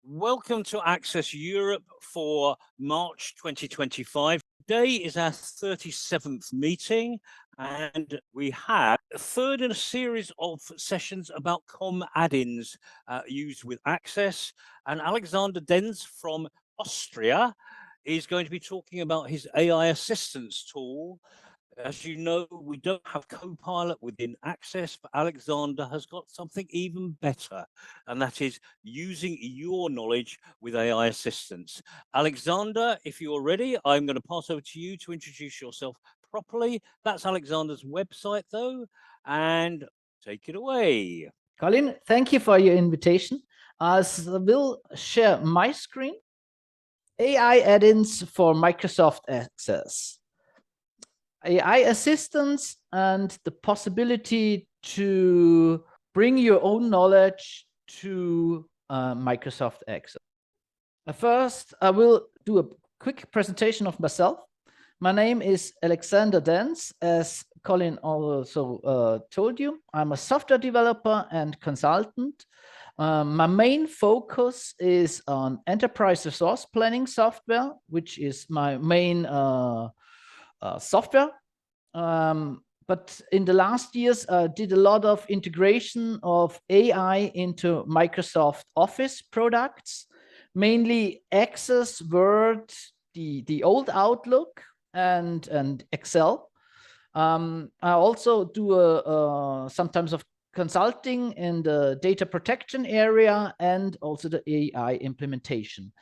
Welcome to Access Europe for March 2025. Today is our 37th meeting, and we have a third in a series of sessions about COM add-ins used with Access. And Alexander Denz from Austria is going to be talking about his AI assistance tool. As you know, we don't have Copilot within Access, but Alexander has got something even better, and that is using your knowledge with AI assistants. Alexander, if you're ready, I'm going to pass over to you to introduce yourself properly. That's Alexander's website, though, and take it away. Colin, thank you for your invitation. I will share my screen. AI add-ins for Microsoft Access. AI assistants and the possibility to bring your own knowledge to Microsoft Access. First, I will do a quick presentation of myself. My name is Alexander Denz, as Colin also told you. I'm a software developer and consultant. My main focus is on enterprise resource planning software, which is my main software. But in the last years, I did a lot of integration of AI into Microsoft Office products, mainly Access, Word, the old Outlook, and Excel. I also do sometimes of consulting in the data protection area and also the AI implementation.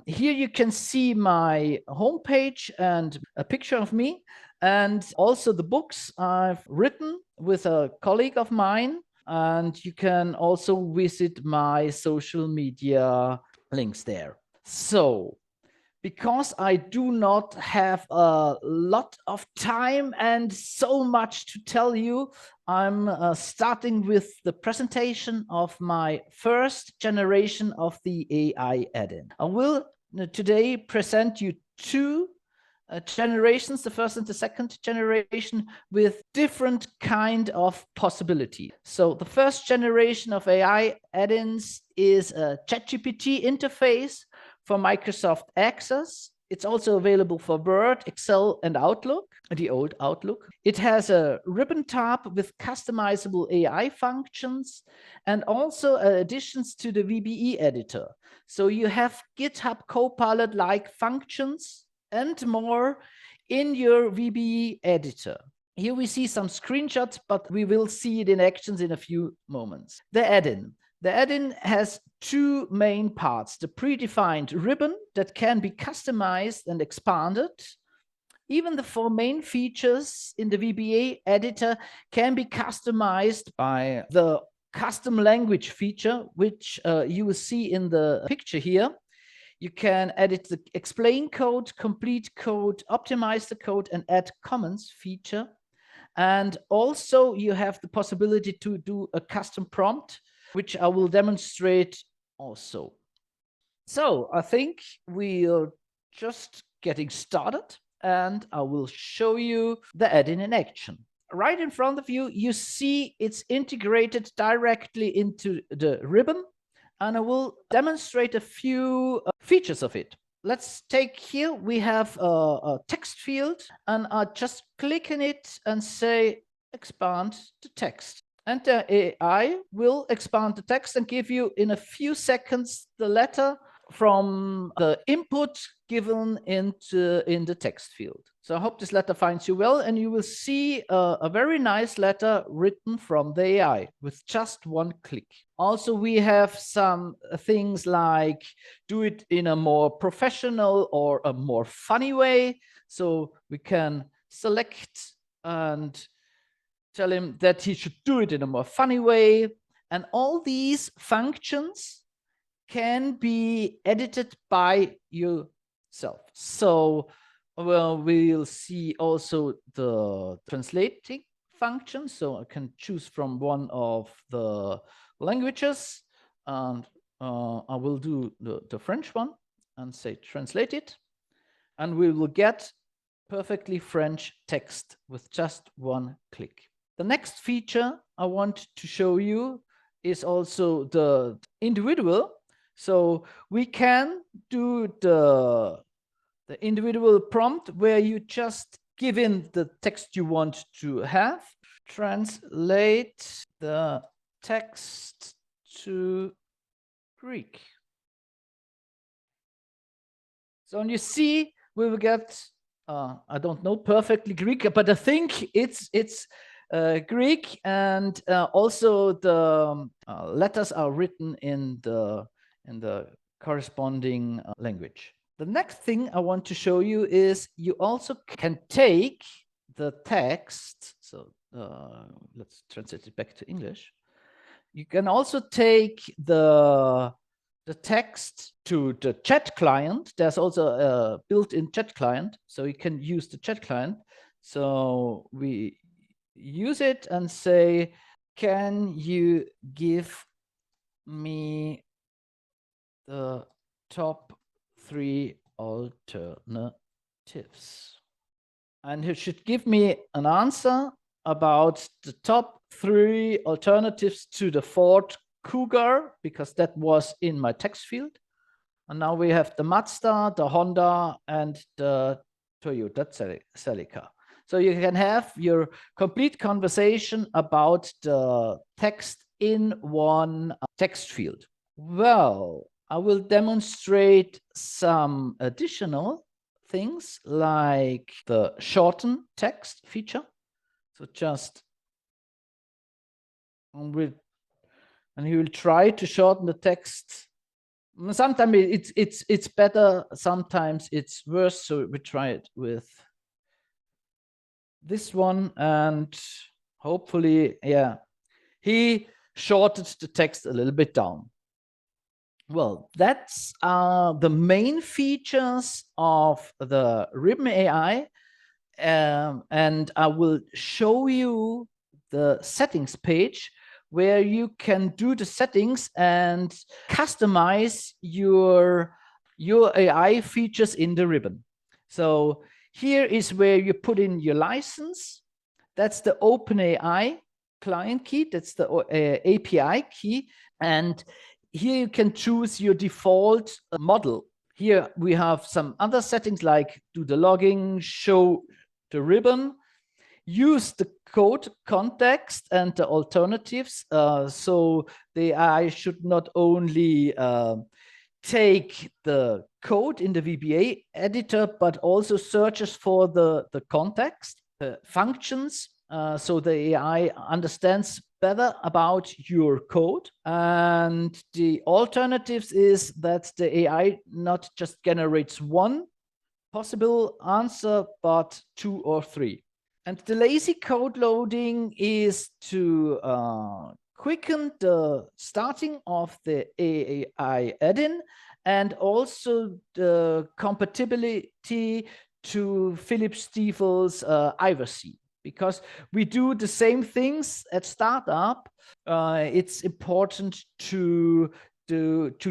Here you can see my homepage and a picture of me, and also the books I've written with a colleague of mine. And you can also visit my social media links there. So, because I do not have a lot of time and so much to tell you, I'm starting with the presentation of my first generation of the AI add-in. I will today present you two generations, the first and the second generation, with different kind of possibility. So the first generation of AI add-ins is a ChatGPT interface for Microsoft Access. It's also available for Word, Excel, and Outlook, the old Outlook. It has a ribbon tab with customizable AI functions and also additions to the VBE editor. So you have GitHub Copilot-like functions and more in your VBE editor. Here we see some screenshots, but we will see it in actions in a few moments. The add-in. The add-in has two main parts: the predefined ribbon that can be customized and expanded. Even the four main features in the VBA editor can be customized by the custom language feature, which you will see in the picture here. You can edit the explain code, complete code, optimize the code, and add comments feature. And also you have the possibility to do a custom prompt, which I will demonstrate also. So I think we are just getting started, and I will show you the add-in in action. Right in front of you, you see it's integrated directly into the ribbon, and I will demonstrate a few features of it. Let's take here, we have a text field, and I just click on it and say, expand the text. And the AI will expand the text and give you in a few seconds the letter from the input given in the text field. So I hope this letter finds you well, and you will see a very nice letter written from the AI with just one click. Also, we have some things like do it in a more professional or a more funny way. So we can select and tell him that he should do it in a more funny way. And all these functions can be edited by yourself. So we'll see also the translating function. So I can choose from one of the languages, and I will do the French one and say translate it. And we will get perfectly French text with just one click. The next feature I want to show you is also the individual So we can do the individual prompt where you just give in the text you want to have, translate the text to Greek. So and you see, we will get, I don't know perfectly Greek, but I think it's Greek, and also the letters are written in the corresponding language. The next thing I want to show you is you also can take the text. So let's translate it back to English. You can also take the text to the chat client. There's also a built-in chat client, so you can use the chat client. So we use it and say, can you give me the top 3 alternatives? And it should give me an answer about the top 3 alternatives to the Ford Cougar, because that was in my text field. And now we have the Mazda, the Honda, and the Toyota Celica. So you can have your complete conversation about the text in one text field. Well, I will demonstrate some additional things like the shorten text feature. So just and he will try to shorten the text. Sometimes it's better, sometimes it's worse. So we try it with this one, and hopefully, yeah, he shortened the text a little bit down. Well, that's the main features of the Ribbon AI, and I will show you the settings page where you can do the settings and customize your AI features in the Ribbon. So here is where you put in your license. That's the OpenAI client key. That's the API key. And here you can choose your default model. Here we have some other settings like do the logging, show the ribbon, use the code context and the alternatives. So the AI should not only take the code in the VBA editor, but also searches for the context, functions, so the AI understands better about your code. And the alternatives is that the AI not just generates one possible answer, but 2 or 3. And the lazy code loading is to quicken the starting of the AI add-in and also the compatibility to Philip Stiefel's Iverson. Because we do the same things at startup, it's important to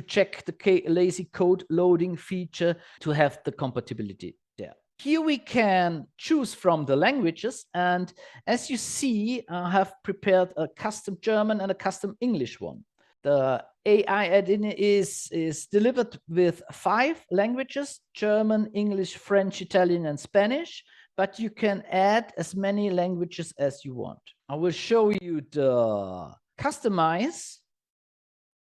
check the lazy code loading feature to have the compatibility there. Here we can choose from the languages, and as you see, I have prepared a custom German and a custom English one. The AI add-in is delivered with 5 languages: German, English, French, Italian, and Spanish. But you can add as many languages as you want. I will show you the customize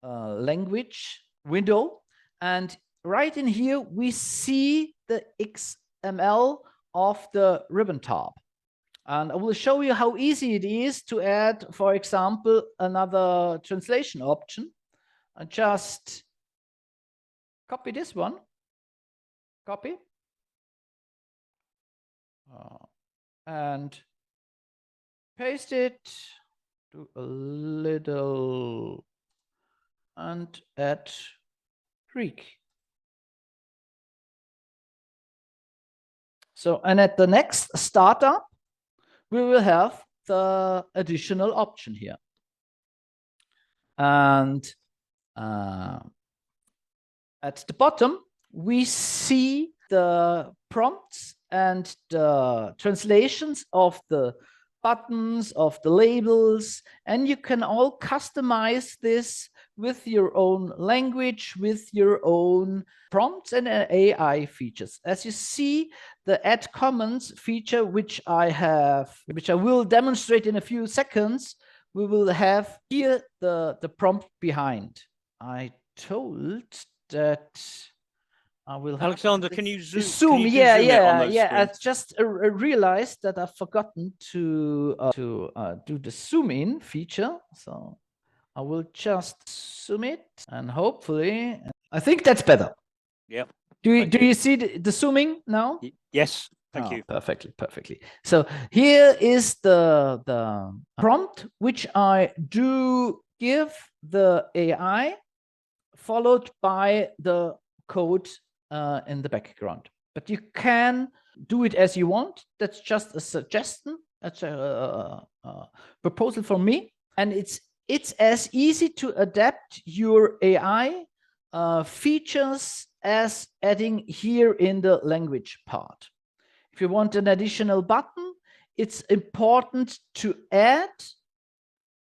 language window. And right in here, we see the XML of the ribbon tab. And I will show you how easy it is to add, for example, another translation option. I just copy this one, copy. And paste it, do a little, and add Greek. So, and at the next startup, we will have the additional option here. And at the bottom, we see the prompts and the translations of the buttons, of the labels, and you can all customize this with your own language, with your own prompts and AI features. As you see, the add comments feature, which I will demonstrate in a few seconds, we will have here the prompt behind. I told that I will have Alexander, can you zoom? Zoom? Can you Yeah, zoom it on those yeah. I screens? just realized that I've forgotten to do the zoom in feature. So I will just zoom it, and hopefully, I think that's better. Yep. Do you see the zooming now? Yes. Thank you. Perfectly. So here is the prompt which I do give the AI, followed by the code in the background. But you can do it as you want. That's just a suggestion. That's a proposal from me. And it's as easy to adapt your AI features as adding here in the language part. If you want an additional button, it's important to add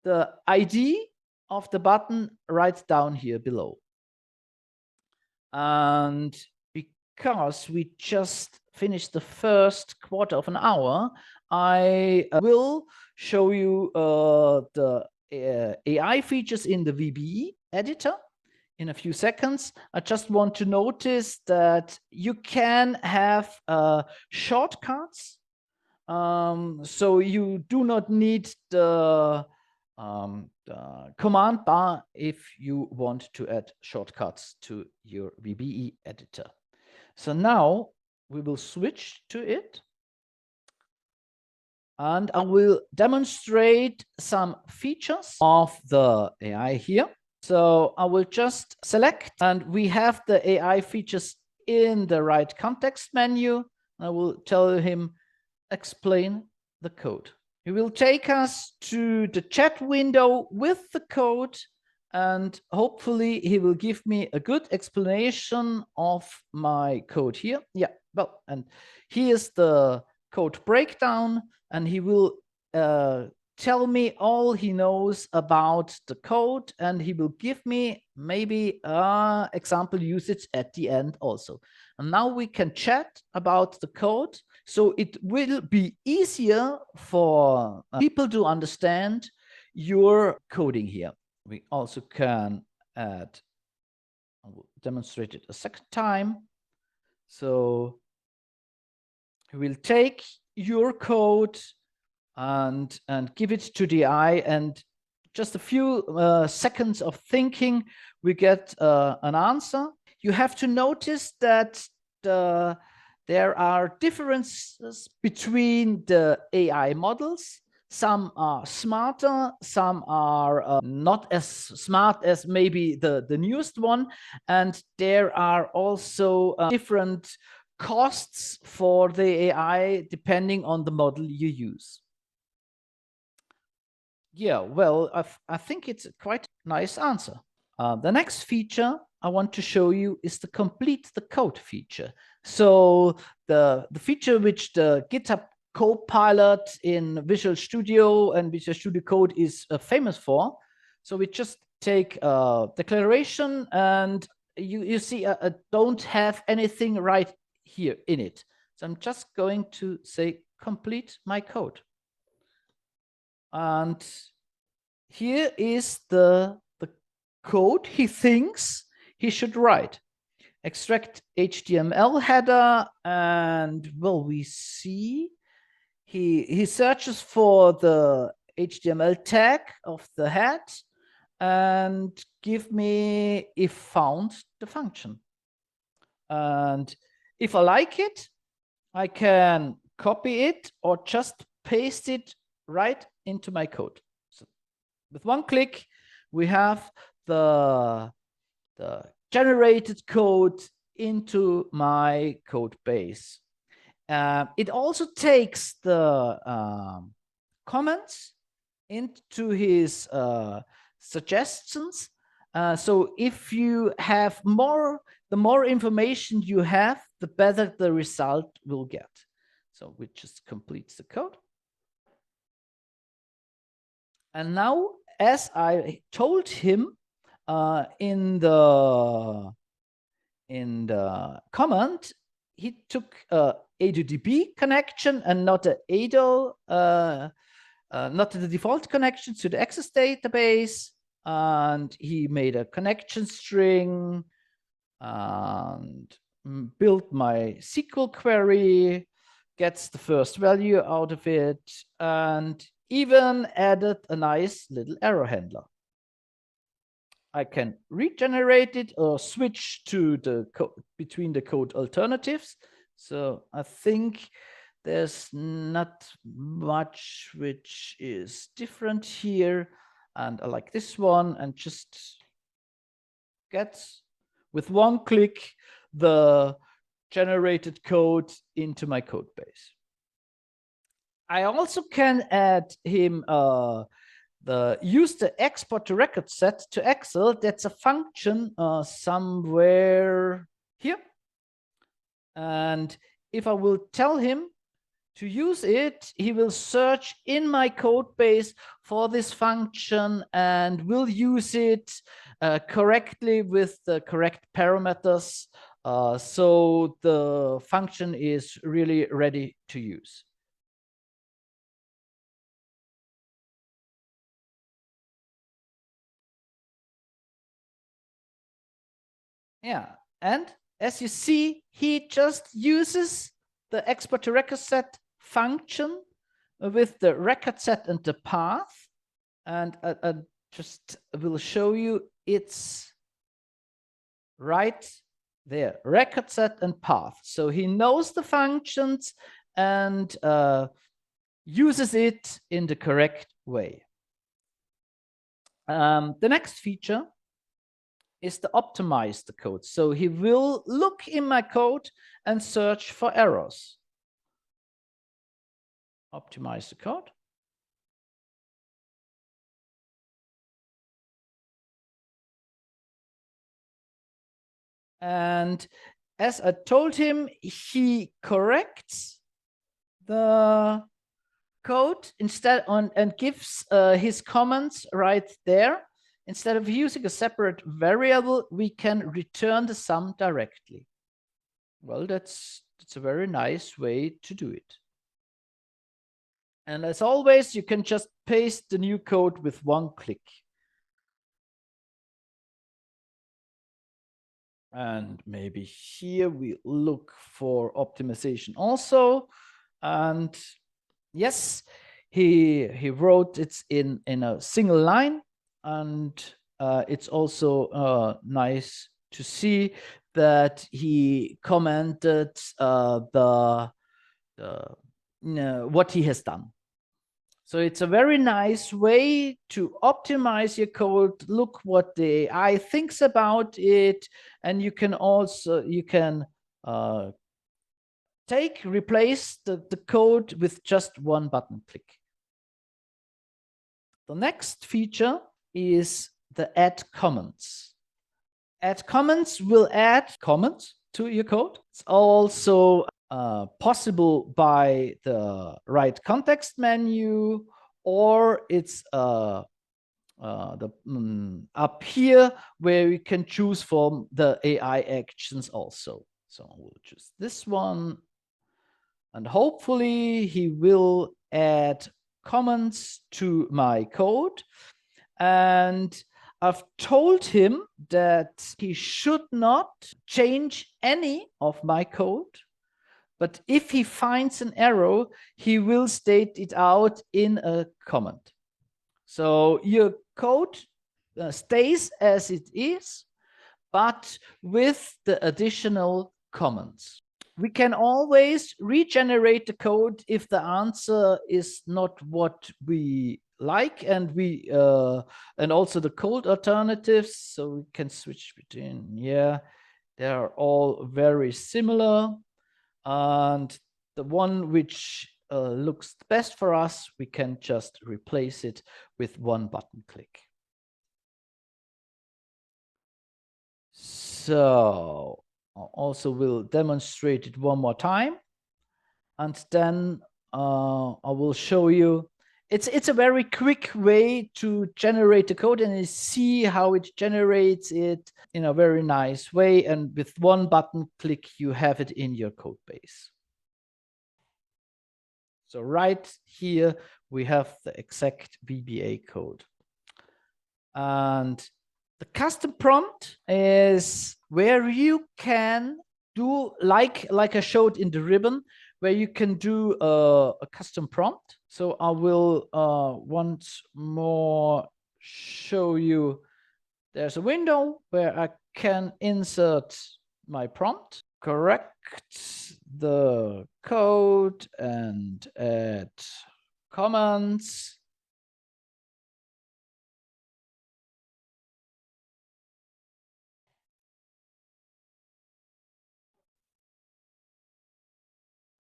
the ID of the button right down here below. And because we just finished the first quarter of an hour, I will show you the AI features in the VBE editor in a few seconds. I just want to notice that you can have shortcuts. So you do not need the command bar if you want to add shortcuts to your VBE editor. So now we will switch to it. And I will demonstrate some features of the AI here. So I will just select, and we have the AI features in the right context menu. I will tell him, explain the code. He will take us to the chat window with the code, and hopefully he will give me a good explanation of my code here. Yeah, well, and here's the code breakdown, and he will tell me all he knows about the code, and he will give me maybe example usage at the end also. And now we can chat about the code. So it will be easier for people to understand your coding here. We also can add, I will demonstrate it a second time. So we'll take your code and give it to the AI, and just a few seconds of thinking, we get an answer. You have to notice that there are differences between the AI models. Some are smarter, some are not as smart as maybe the newest one. And there are also different costs for the AI depending on the model you use. Yeah, well, I think it's a quite nice answer. The next feature I want to show you is the complete the code feature. So the feature which the GitHub Copilot in Visual Studio and Visual Studio Code is famous for. So we just take a declaration, and you see I don't have anything right here in it. So I'm just going to say complete my code. And here is the code he thinks he should write. Extract HTML header, and well, we see he searches for the HTML tag of the head and give me if found the function. And if I like it, I can copy it or just paste it right into my code. So with one click, we have the generated code into my code base. It also takes the comments into his suggestions. So if you have the more information you have, the better the result will get. So we just complete the code. And now, as I told him, in the command, he took a A2DB connection and not a ADO, not the default connection to the Access database, and he made a connection string and built my SQL query, gets the first value out of it, and even added a nice little error handler. I can regenerate it or switch to the between the code alternatives. So I think there's not much which is different here. And I like this one, and just gets with one click the generated code into my code base. I also can add him use the export to record set to Excel. That's a function somewhere here. And if I will tell him to use it, he will search in my code base for this function and will use it correctly with the correct parameters. So the function is really ready to use. Yeah, and as you see, he just uses the export to record set function with the record set and the path. And I just will show you it's right there, record set and path. So he knows the functions and uses it in the correct way. The next feature is to optimize the code. So he will look in my code and search for errors. Optimize the code. And as I told him, he corrects the code instead and gives his comments right there. Instead of using a separate variable, we can return the sum directly. Well, that's a very nice way to do it. And as always, you can just paste the new code with one click. And maybe here we look for optimization also. And yes, he wrote it in a single line. And it's also nice to see that he commented what he has done. So it's a very nice way to optimize your code, look what the AI thinks about it, and you can also, replace the code with just one button click. The next feature is the add comments. Add comments will add comments to your code. It's also possible by the right context menu, or it's up here where you can choose from the AI actions also. So we'll choose this one, and hopefully he will add comments to my code. And I've told him that he should not change any of my code, but if he finds an error, he will state it out in a comment. So your code stays as it is, but with the additional comments. We can always regenerate the code if the answer is not what we like, and we and also the code alternatives, so we can switch between. Yeah, they are all very similar, and the one which looks best for us, we can just replace it with one button click. So I also will demonstrate it one more time, and then I will show you it's a very quick way to generate the code, and you see how it generates it in a very nice way. And with one button click, you have it in your code base. So right here, we have the exact VBA code. And the custom prompt is where you can do, like I showed in the ribbon, where you can do a custom prompt. So I will once more show you. There's a window where I can insert my prompt, correct the code, and add comments.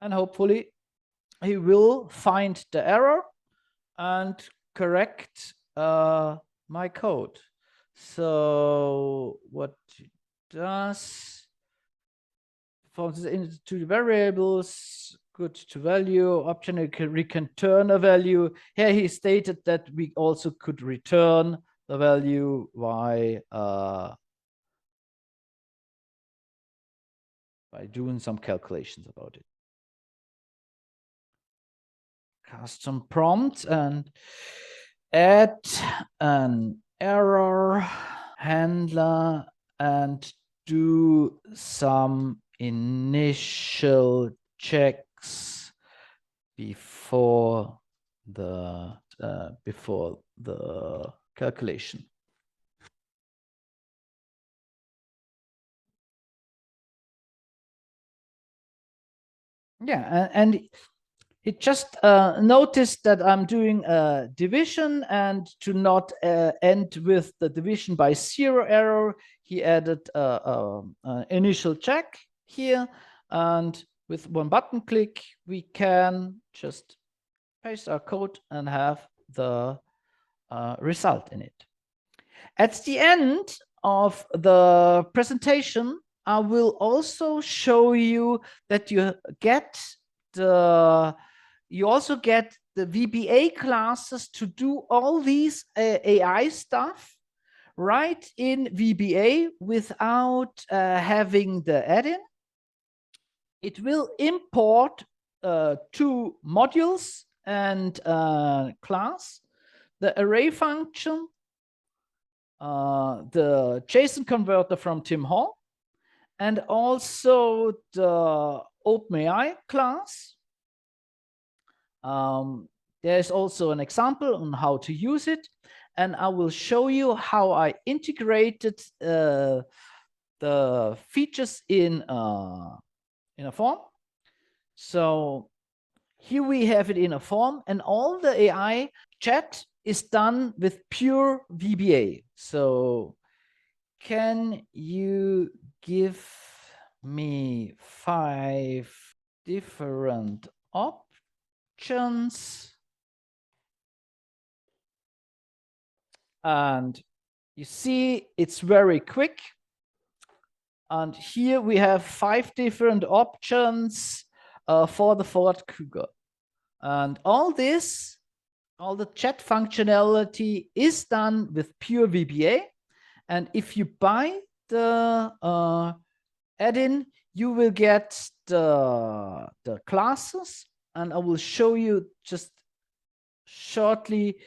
And hopefully he will find the error and correct my code. So what it does, forms into the variables, good to value, option we can return a value. Here he stated that we also could return the value by doing some calculations about it. Custom prompt and add an error handler and do some initial checks before the calculation. Yeah, and he just noticed that I'm doing a division, and to not end with the division by 0 error, he added an initial check here. And with one button click, we can just paste our code and have the result in it. At the end of the presentation, I will also show you that you also get the VBA classes to do all these AI stuff right in VBA without having the add-in. It will import 2 modules and class, the array function, the JSON converter from Tim Hall, and also the OpenAI class. There's also an example on how to use it, and I will show you how I integrated the features in a form. So here we have it in a form, and all the AI chat is done with pure VBA. So can you give me 5 different options? And you see it's very quick. And here we have 5 different options for the Ford Kuga. And all the chat functionality is done with pure VBA. And if you buy the add-in, you will get the classes. And I will show you just shortly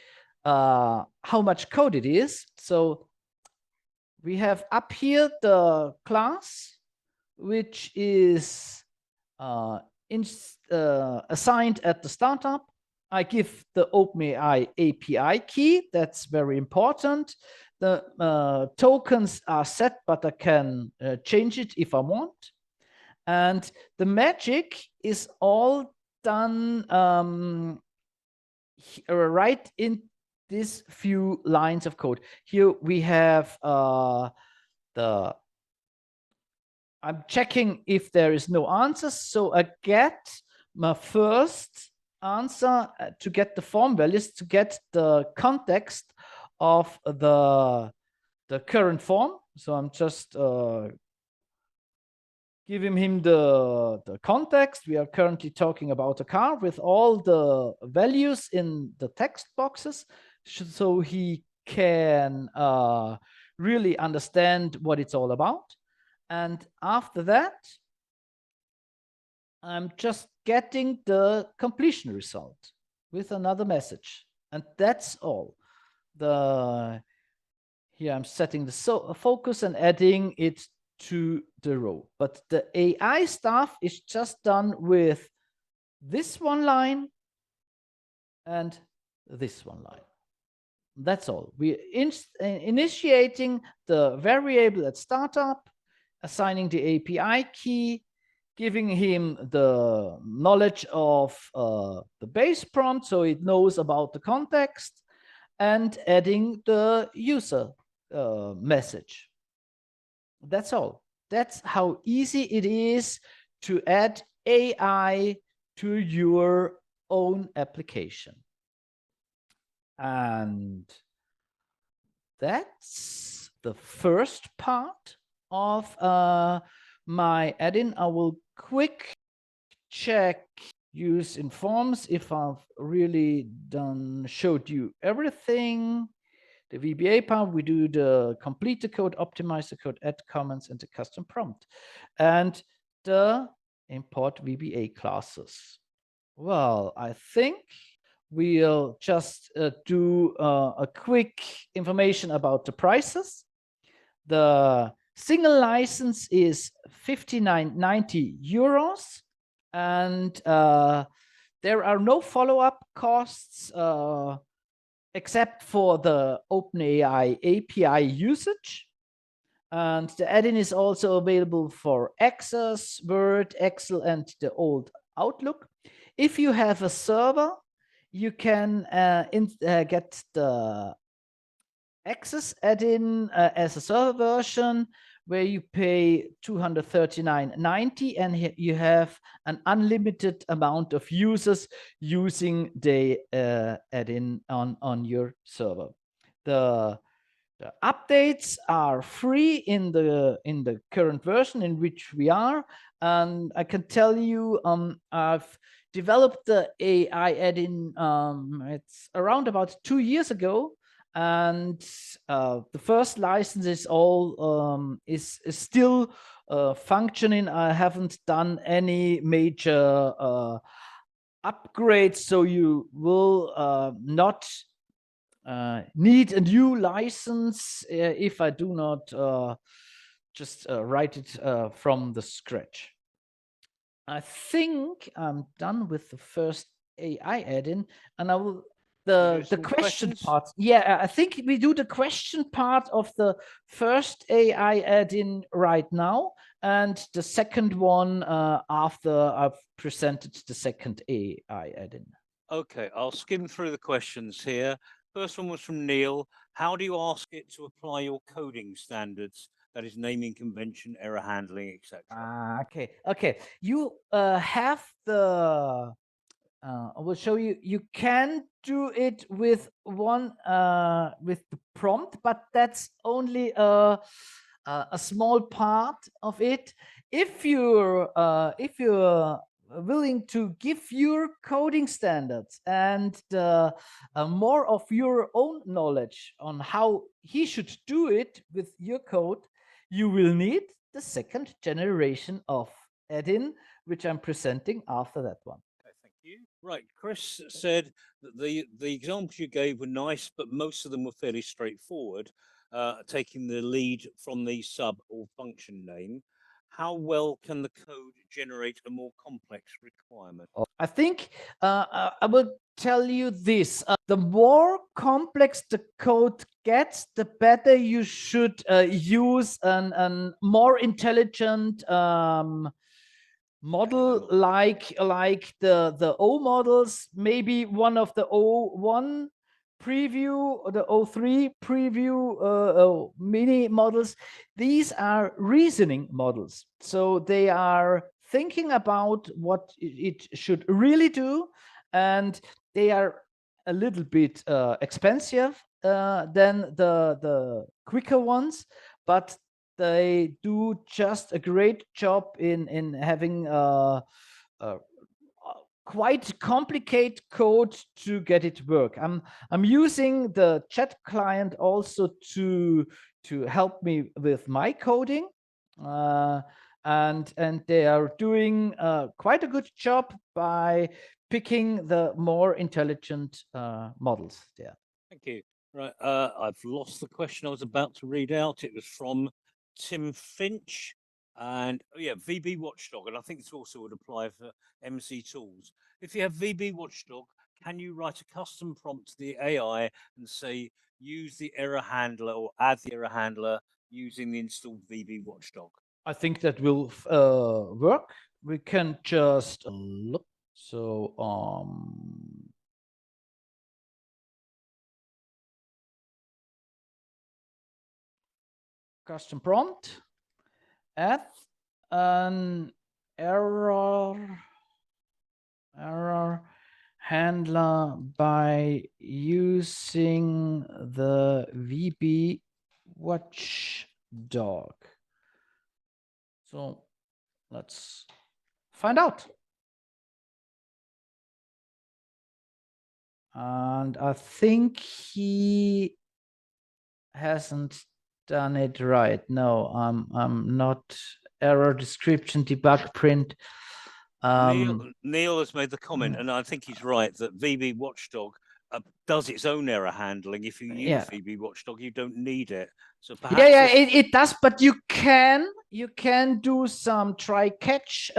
how much code it is. So we have up here the class, which is assigned at the startup. I give the OpenAI API key. That's very important. The tokens are set, but I can change it if I want. And the magic is all done right in these few lines of code. Here we have I'm checking if there is no answers. So I get my first answer to get the form values, to get the context of the current form. So I'm just giving him the context. We are currently talking about a car with all the values in the text boxes, so he can really understand what it's all about. And after that, I'm just getting the completion result with another message. And that's all. Here I'm setting the focus and adding it to the row. But the AI stuff is just done with this one line and this one line. That's all. We're initiating the variable at startup, assigning the API key, giving him the knowledge of the base prompt so it knows about the context, and adding the user message. That's all. That's how easy it is to add AI to your own application. And that's the first part of my add-in. I will quick check use in forms if I've really showed you everything. The VBA part, we do the complete the code, optimize the code, add comments, and the custom prompt, and the import VBA classes. Well, I think we'll just do a quick information about the prices. The single license is 59.90 euros, and there are no follow-up costs except for the OpenAI API usage. And the add-in is also available for Access, Word, Excel, and the old Outlook. If you have a server, you can get the Access add-in as a server version, where you pay 239.90 and you have an unlimited amount of users using the add-in on your server. The updates are free in the current version in which we are, and I can tell you I've developed the AI add-in it's around about 2 years ago, and the first license is all is still functioning. I haven't done any major upgrades, so you will not need a new license if I do not just write it from the scratch. I think I'm done with the first AI add-in, and I will the question part. Yeah, I think we do the question part of the first AI add-in right now, and the second one after I've presented the second AI add-in. Okay, I'll skim through the questions here. First one was from Neil. How do you ask it to apply your coding standards? That is naming convention, error handling, etc. Okay. You have the. I will show you. You can do it with one with the prompt, but that's only a small part of it. If you're willing to give your coding standards and more of your own knowledge on how he should do it with your code, you will need the second generation of add-in, which I'm presenting after that one. Okay, thank you. Right, Chris said that the examples you gave were nice, but most of them were fairly straightforward, taking the lead from the sub or function name. How well can the code generate a more complex requirement? I think I will tell you this. The more complex the code gets, the better you should use an more intelligent model like the O models, maybe one of the O1 preview or the O3 preview mini models. These are reasoning models, so they are thinking about what it should really do, and they are a little bit expensive than the quicker ones, but they do just a great job in having quite complicated code to get it work. I'm using the chat client also to help me with my coding, and they are doing quite a good job by picking the more intelligent models there. Thank you. Right, I've lost the question I was about to read out. It was from Tim Finch, and oh yeah, vbWatchdog, and I think this also would apply for MC tools. If you have vbWatchdog, can you write a custom prompt to the AI and say use the error handler or add the error handler using the installed vbWatchdog? I think that will work. We can just look. So custom prompt, add an error handler by using the vbWatchdog. So let's find out. And I think he hasn't done it right. No, I'm not. Error description debug print. Neil has made the comment, and I think he's right, that vbWatchdog does its own error handling. If you use vbWatchdog, you don't need it. So perhaps it does, but you can do some try catch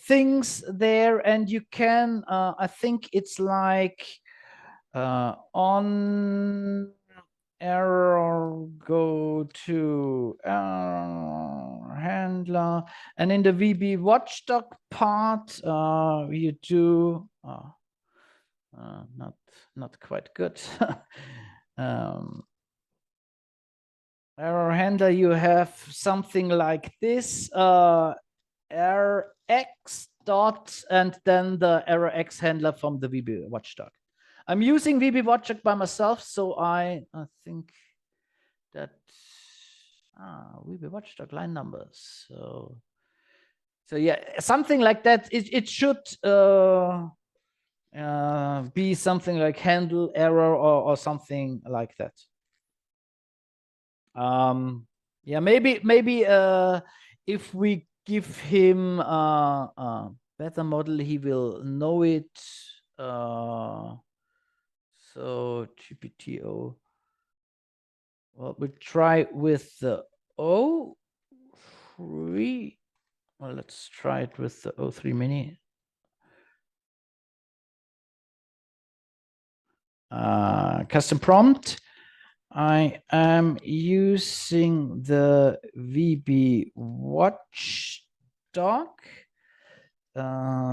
things there, and you can I think it's like on error go to error handler, and in the vbWatchdog part you do not quite good. Error handler, you have something like this, error x dot, and then the error x handler from the vbWatchdog. I'm using vbWatchdog by myself, so I think that vbWatchdog line numbers. So yeah, something like that. It should be something like handle error or something like that. Yeah, maybe if we give him a better model, he will know it. So GPTO. Well, we'll try with the O3. Well, let's try it with the O3 Mini. Custom prompt. I am using the vbWatchdog.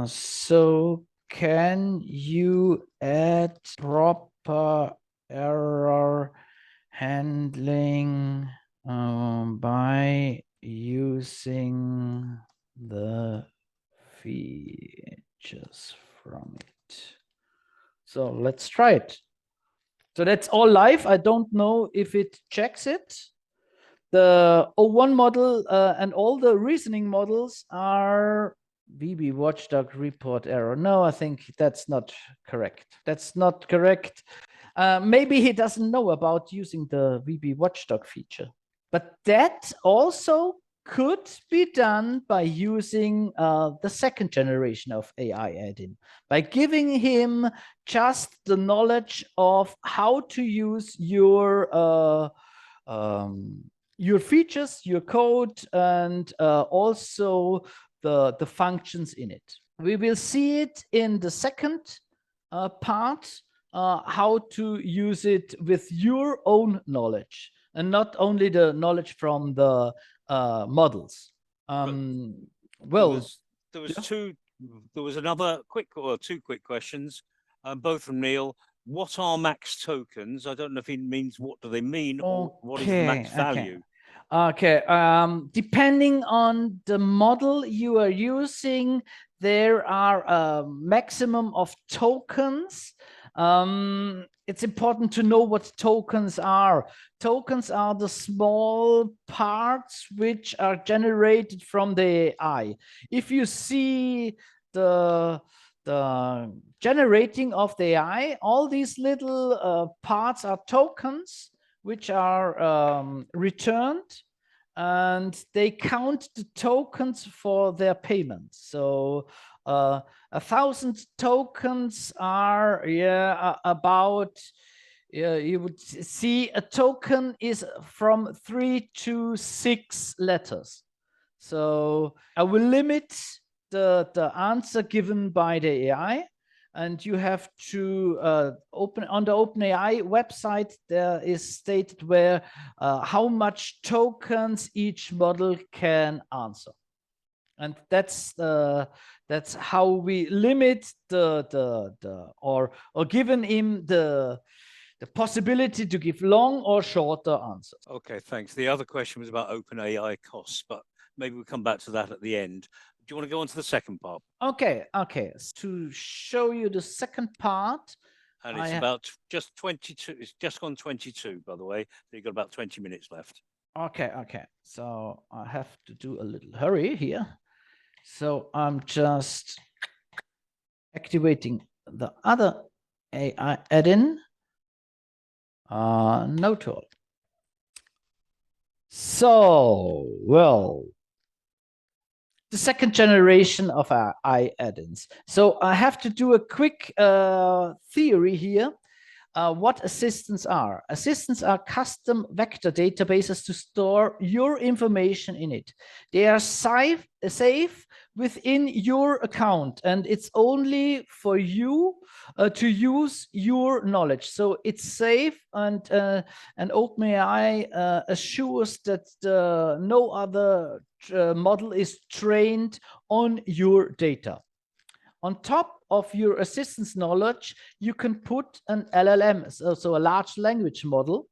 So can you add proper error handling by using the features from it? So let's try it. So that's all live. I don't know if it checks it. The O1 model and all the reasoning models are vbWatchdog report error. No, I think that's not correct. That's not correct. Maybe he doesn't know about using the vbWatchdog feature. But that also could be done by using the second generation of AI add-in, by giving him just the knowledge of how to use your features, your code, and also the functions in it. We will see it in the second part, how to use it with your own knowledge and not only the knowledge from the models. Well, there was another two quick questions, both from Neil. What are max tokens? I don't know if he means what do they mean, or what is the max value? Okay, depending on the model you are using, there are a maximum of tokens. It's important to know what tokens are. Tokens are the small parts which are generated from the AI. If you see the generating of the AI, all these little parts are tokens which are returned, and they count the tokens for their payment. So 1,000 tokens are about, you would see a token is from 3 to 6 letters. So I will limit the answer given by the AI, and you have to open on the OpenAI website. There is stated where how much tokens each model can answer, and that's how we limit or given him the possibility to give long or shorter answers. Okay, thanks. The other question was about OpenAI costs, but maybe we'll come back to that at the end. Do you want to go on to the second part? Okay. To show you the second part. And it's about just 22. It's just gone 22, by the way. So you've got about 20 minutes left. Okay. So I have to do a little hurry here. So I'm just activating the other AI add-in. No tool. So, well, the second generation of AI add-ins. So I have to do a quick theory here. What assistants are. Assistants are custom vector databases to store your information in it. They are safe within your account, and it's only for you to use your knowledge. So it's safe, and OpenAI assures that no other model is trained on your data. On top of your assistant's knowledge, you can put an LLM, so a large language model,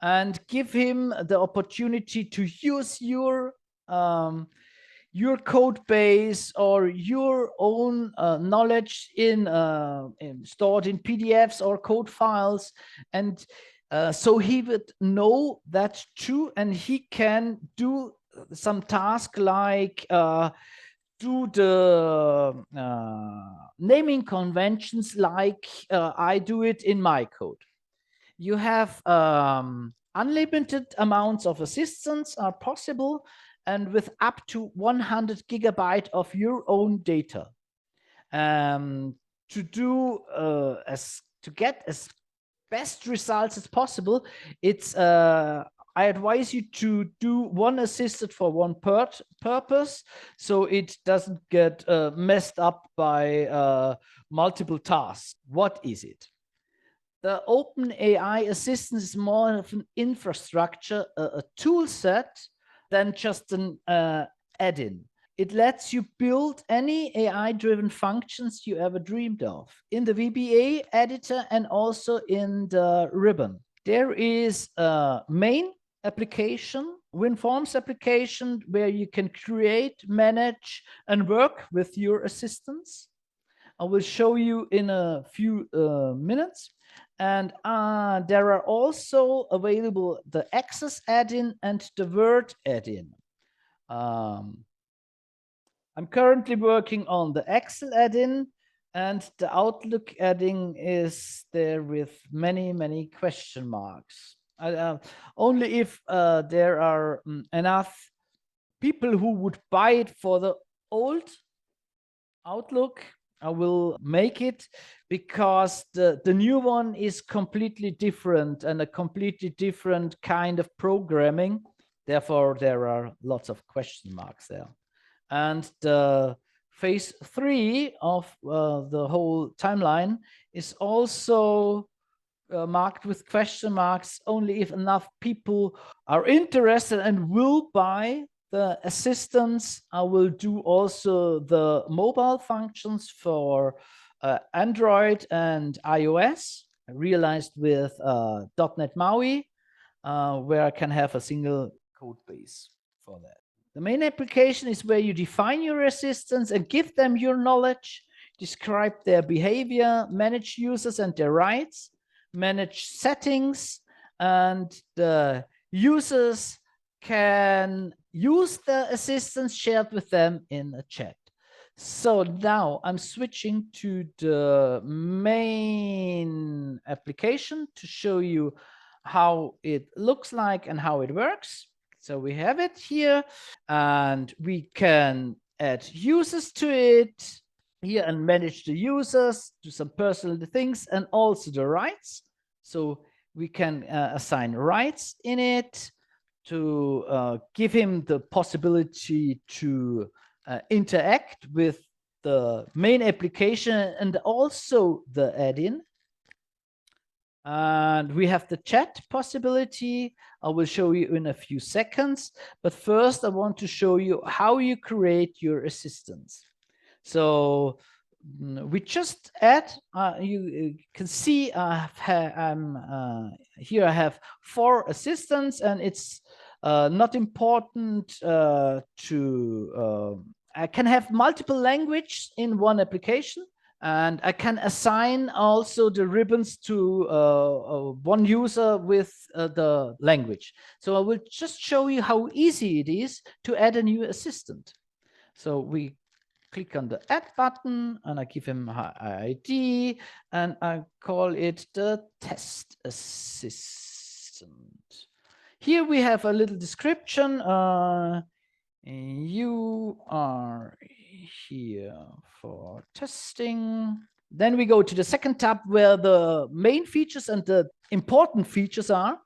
and give him the opportunity to use your code base or your own knowledge stored in PDFs or code files, and so he would know that too, and he can do some task like do the naming conventions like I do it in my code. You have unlimited amounts of assistants are possible, and with up to 100 gigabyte of your own data. To get as best results as possible, it's I advise you to do one assistant for one purpose, so it doesn't get messed up by multiple tasks. What is it? The OpenAI Assistant is more of an infrastructure, a tool set, than just an add-in. It lets you build any AI-driven functions you ever dreamed of in the VBA editor and also in the ribbon. There is a main application, WinForms application, where you can create, manage, and work with your assistants. I will show you in a few minutes. And there are also available the Access add-in and the Word add-in. I'm currently working on the Excel add-in, and the Outlook add-in is there with many question marks. Only if there are enough people who would buy it for the old Outlook, I will make it, because the new one is completely different and a completely different kind of programming. Therefore, there are lots of question marks there. And the phase 3 of the whole timeline is also marked with question marks only if enough people are interested and will buy the assistants. I will do also the mobile functions for Android and iOS, realized with .NET MAUI, where I can have a single code base for that. The main application is where you define your assistants and give them your knowledge. describe their behavior, manage users and their rights, manage settings, and the users can use the assistance shared with them in a chat. So now I'm switching to the main application to show you how it looks like and how it works. So we have it here, and we can add users to it here and manage the users, do some personal things, and also the rights. So we can assign rights in it to give him the possibility to interact with the main application and also the add-in. And we have the chat possibility. I will show you in a few seconds. But first, I want to show you how you create your assistants. So we just add, you can see here I have 4 assistants, and it's not important I can have multiple languages in one application, and I can assign also the ribbons to one user with the language. So I will just show you how easy it is to add a new assistant. So we click on the add button, and I give him an ID, and I call it the test assistant. Here we have a little description. You are here for testing. Then we go to the second tab where the main features and the important features are.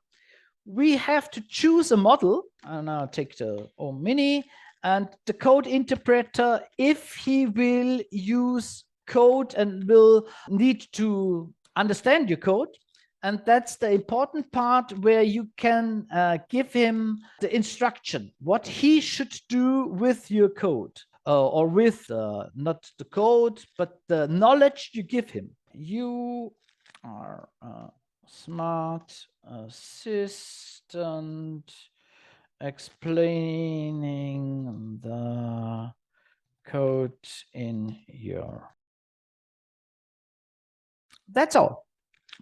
We have to choose a model, and I'll take the Mini and the code interpreter if he will use code and will need to understand your code. And that's the important part where you can give him the instruction, what he should do with your code, or with not the code, but the knowledge you give him. You are a smart assistant explaining the code in your. That's all.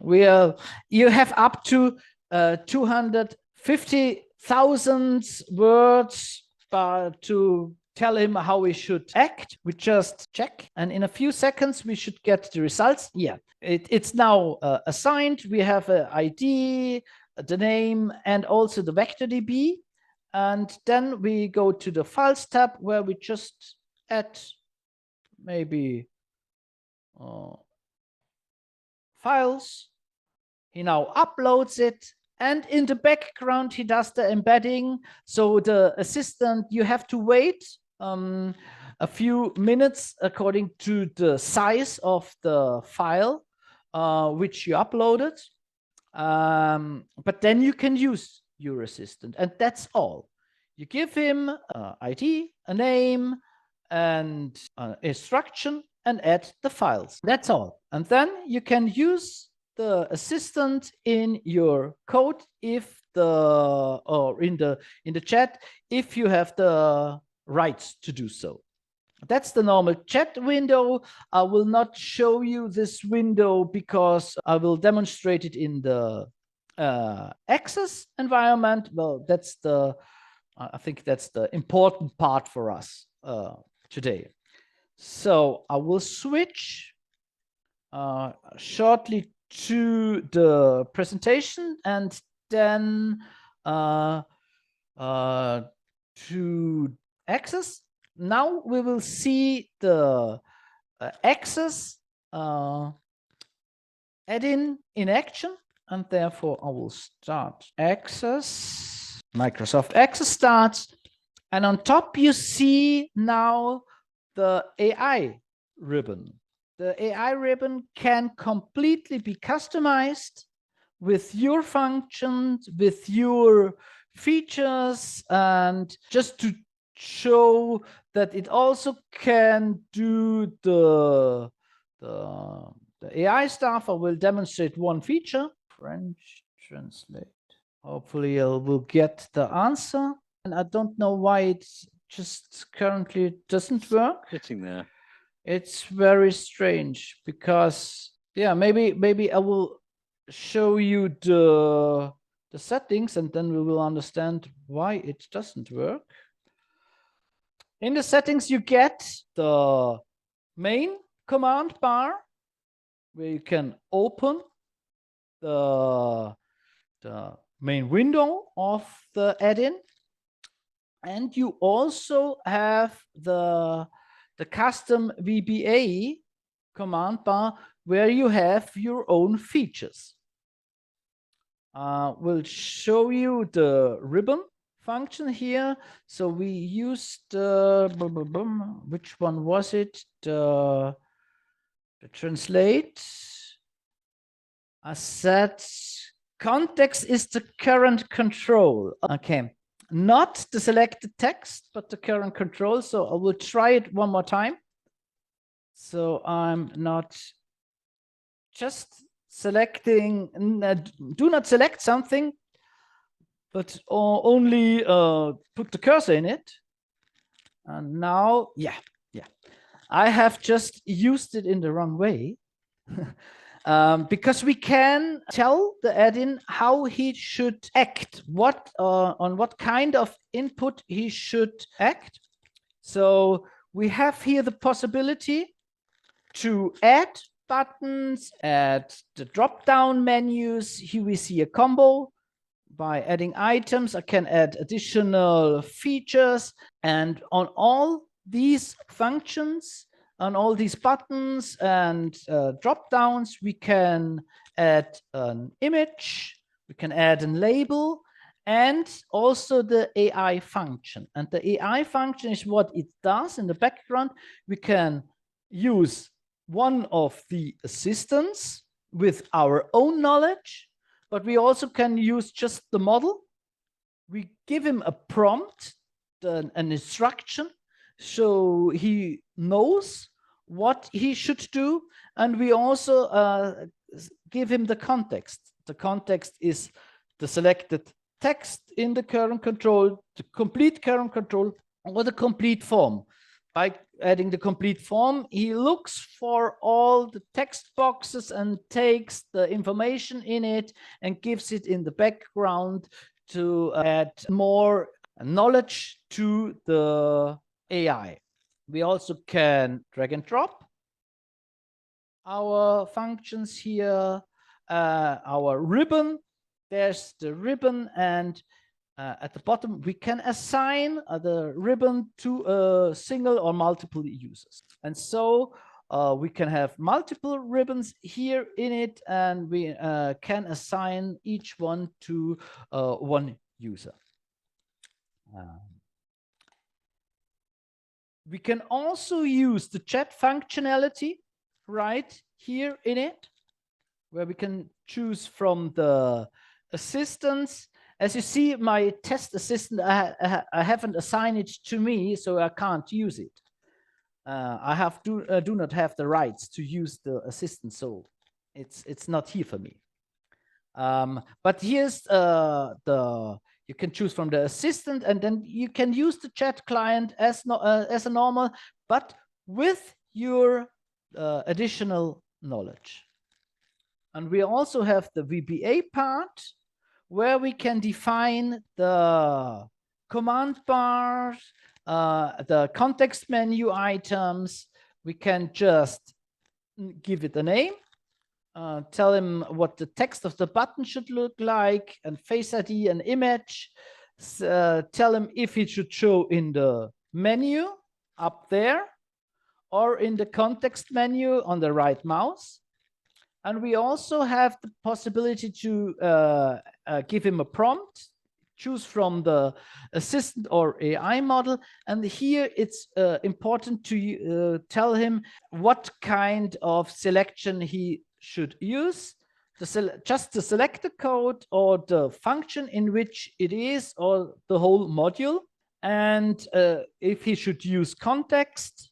You have up to 250,000 words to tell him how we should act. We just check, and in a few seconds we should get the results. Yeah, it's now assigned. We have an ID, the name, and also the vector DB. And then we go to the files tab where we just add maybe files. He now uploads it, and in the background he does the embedding. So the assistant, you have to wait a few minutes according to the size of the file which you uploaded. But then you can use your assistant, and that's all. You give him an ID, a name, and an instruction, and add the files. That's all. And then you can use the assistant in your code if or in the chat if you have the rights to do so. That's the normal chat window. I will not show you this window because I will demonstrate it in the Access environment. Well, that's I think that's the important part for us today. So I will switch shortly to the presentation, and then to Access. Now we will see the Access add-in in action, and therefore I will start Access. Microsoft Access starts, and on top you see now the AI ribbon. The AI ribbon can completely be customized with your functions, with your features, and just to show that it also can do the AI stuff, I will demonstrate one feature. French translate. Hopefully I will get the answer. And I don't know why it just currently doesn't work. Sitting there. It's very strange because, yeah, maybe I will show you the settings and then we will understand why it doesn't work. In the settings, you get the main command bar where you can open the main window of the add-in. And you also have the custom VBA command bar where you have your own features. We'll show you the ribbon function here. So we used which one was it? The translate. I said context is the current control. Okay, not the selected text, but the current control. So I will try it one more time. So I'm not just selecting, do not select something, but only put the cursor in it. And now, yeah. I have just used it in the wrong way. Because we can tell the add-in how he should act, on what kind of input he should act. So we have here the possibility to add buttons, add the drop-down menus. Here we see a combo. By adding items, I can add additional features, and on all these functions, on all these buttons and drop-downs, we can add an image, we can add a label, and also the AI function. And the AI function is what it does in the background. We can use one of the assistants with our own knowledge, but we also can use just the model. We give him a prompt, an instruction, so he knows what he should do. And we also give him the context. The context is the selected text in the current control, the complete current control, or the complete form. By adding the complete form, he looks for all the text boxes and takes the information in it and gives it in the background to add more knowledge to the AI. We also can drag and drop our functions here, our ribbon. There's the ribbon, and at the bottom, we can assign the ribbon to a single or multiple users. And so we can have multiple ribbons here in it, and we can assign each one to one user. We can also use the chat functionality right here in it, where we can choose from the assistants. As you see, my test assistant, I haven't assigned it to me, so I can't use it. I do not have the rights to use the assistant, so it's not here for me. But here's you can choose from the assistant, and then you can use the chat client as a normal, but with your additional knowledge. And we also have the VBA part, where we can define the command bars, the context menu items. We can just give it a name, tell him what the text of the button should look like, and face ID and image. Tell him if it should show in the menu up there or in the context menu on the right mouse. And we also have the possibility to give him a prompt, choose from the assistant or AI model. And here it's important to tell him what kind of selection he should use, just the selected code or the function in which it is, or the whole module. And if he should use context,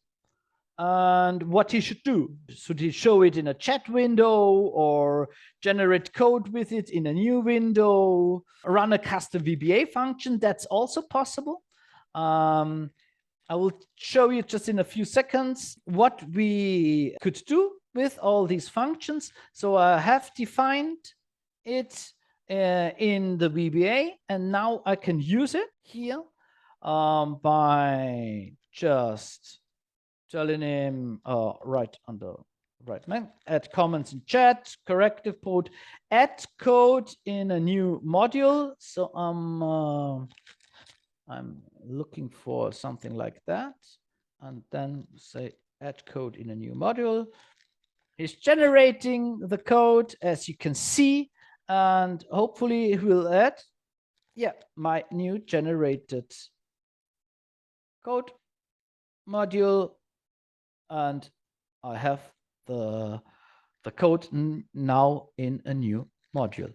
and what he should do. Should he show it in a chat window or generate code with it in a new window, run a custom VBA function? That's also possible. I will show you just in a few seconds what we could do with all these functions. So I have defined it in the VBA, and now I can use it here by just telling him right on the right man, add comments in chat, corrective code, add code in a new module. So I'm looking for something like that, and then say add code in a new module. It's generating the code, as you can see, and hopefully it will add, yeah, my new generated code module, and I have the code now in a new module.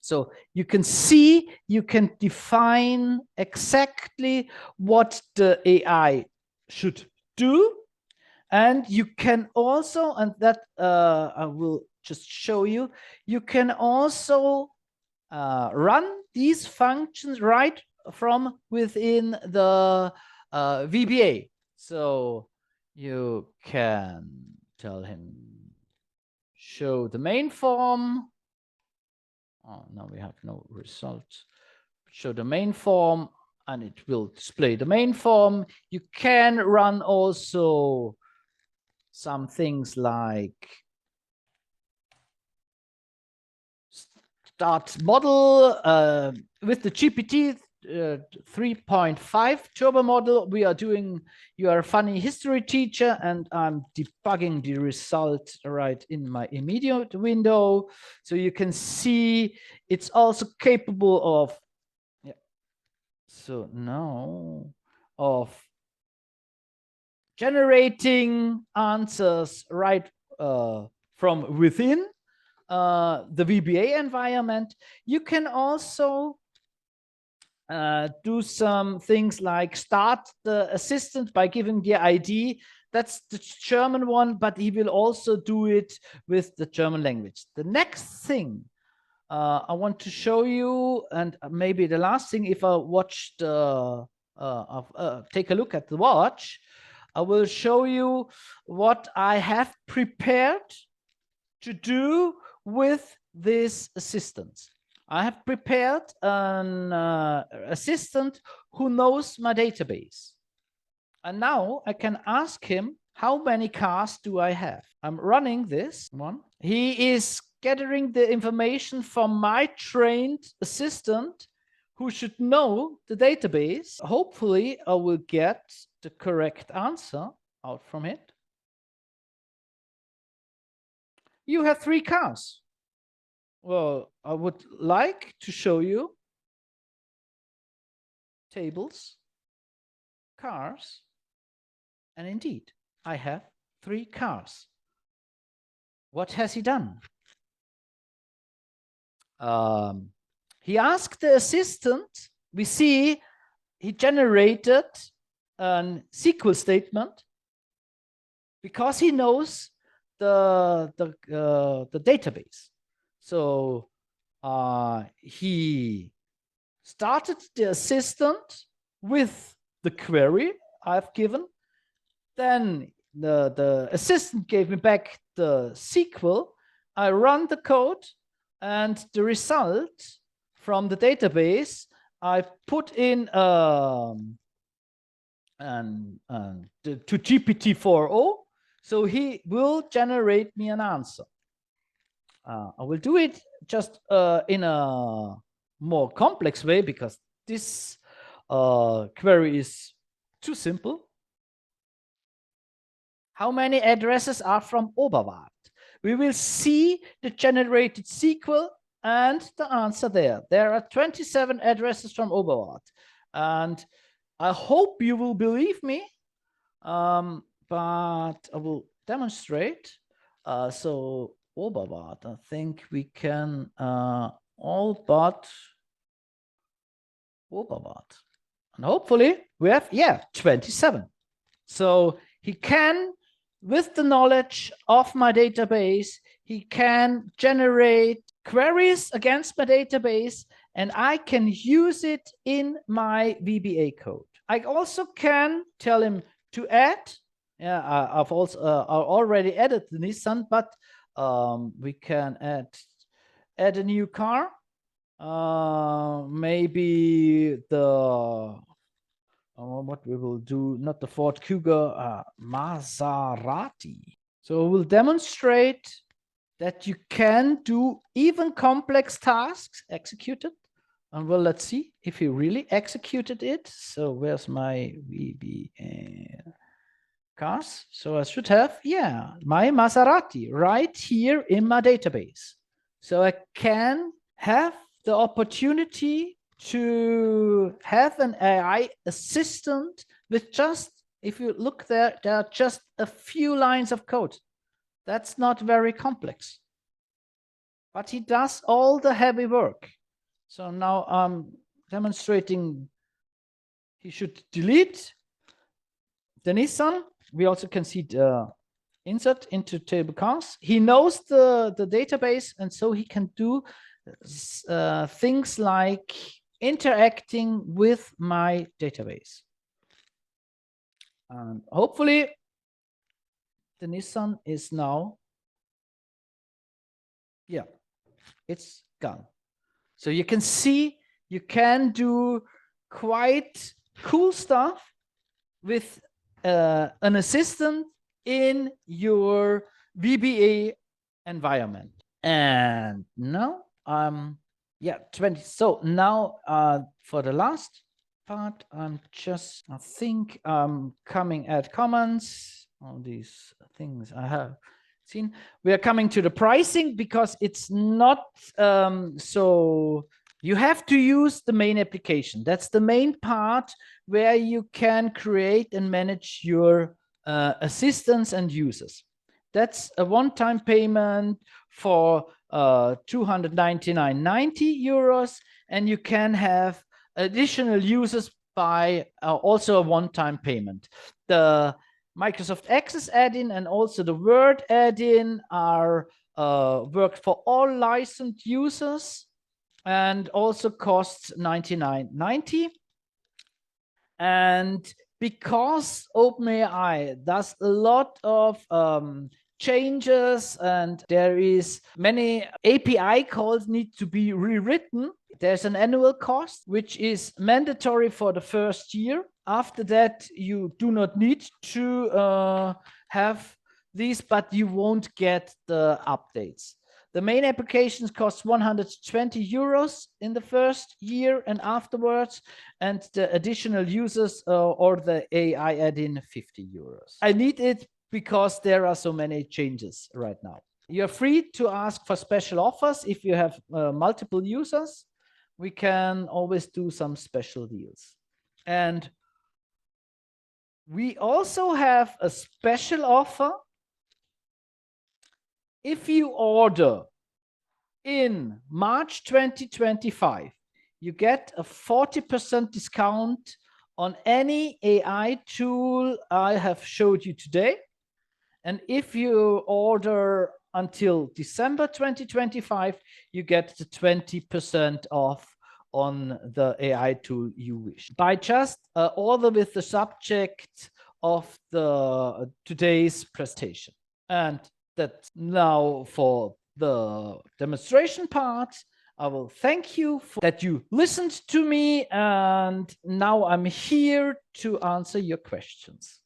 So you can see, you can define exactly what the AI should do. And you can also, and that I will just show you, you can also run these functions right from within the VBA. So you can tell him, show the main form. Oh, now we have no result. Show the main form, and it will display the main form. You can run also some things like start model with the GPT 3.5 turbo model. We are doing, you are a funny history teacher, and I'm debugging the result right in my immediate window. So you can see it's also capable of, yeah. So now of generating answers right from within the VBA environment. You can also do some things like start the assistant by giving the ID. That's the German one, but he will also do it with the German language. The next thing I want to show you, and maybe the last thing, if I watch the take a look at the watch, I will show you what I have prepared to do with this assistant. I have prepared an assistant who knows my database. And now I can ask him, how many cars do I have? I'm running this one. He is gathering the information from my trained assistant who should know the database. Hopefully, I will get the correct answer out from it. You have 3 cars. Well, I would like to show you tables, cars, and indeed, I have 3 cars. What has he done? He asked the assistant, we see he generated a SQL statement because he knows the database. So he started the assistant with the query I've given. Then the assistant gave me back the SQL. I run the code, and the result from the database I put in to GPT-4o. So he will generate me an answer. I will do it just in a more complex way because this query is too simple. How many addresses are from Oberwart? We will see the generated SQL and the answer there. There are 27 addresses from Oberwart. And I hope you will believe me, but I will demonstrate. So Oberwart, I think we can all but Oberwart. And hopefully we have, yeah, 27. So he can, with the knowledge of my database, he can generate queries against my database, and I can use it in my VBA code. I also can tell him to add. Yeah, I've also already added the Nissan, but we can add a new car. Maybe the what we will do, not the Ford Kuga, Maserati. So we'll demonstrate that you can do even complex tasks executed. And well, let's see if he really executed it. So where's my VBA cars? So I should have, yeah, my Maserati right here in my database. So I can have the opportunity to have an AI assistant with just, if you look there are just a few lines of code. That's not very complex. But he does all the heavy work. So now I'm demonstrating he should delete the Nissan. We also can see the insert into table cars. He knows the database, and so he can do things like interacting with my database. And hopefully the Nissan is now, yeah, it's gone. So you can see you can do quite cool stuff with an assistant in your VBA environment. And now, yeah, 20. So now for the last part, I think I'm coming at comments, all these things I have seen. We are coming to the pricing because it's not so you have to use the main application. That's the main part where you can create and manage your assistants and users. That's a one-time payment for 299.90 euros, and you can have additional users by also a one-time payment. The Microsoft Access add-in and also the Word add-in are worked for all licensed users and also costs 99.90. And because OpenAI does a lot of changes and there is many API calls need to be rewritten, there's an annual cost which is mandatory for the first year. After that, you do not need to have these, but you won't get the updates. The main applications cost 120 euros in the first year and afterwards, and the additional users or the AI add-in 50 euros. I need it because there are so many changes right now. You're free to ask for special offers if you have multiple users. We can always do some special deals. And we also have a special offer. If you order in March 2025, you get a 40% discount on any AI tool I have showed you today. And if you order until December 2025, you get the 20% off on the AI tool you wish. By just order with the subject of the today's presentation. And that's now for the demonstration part. I will thank you for that you listened to me, and now I'm here to answer your questions.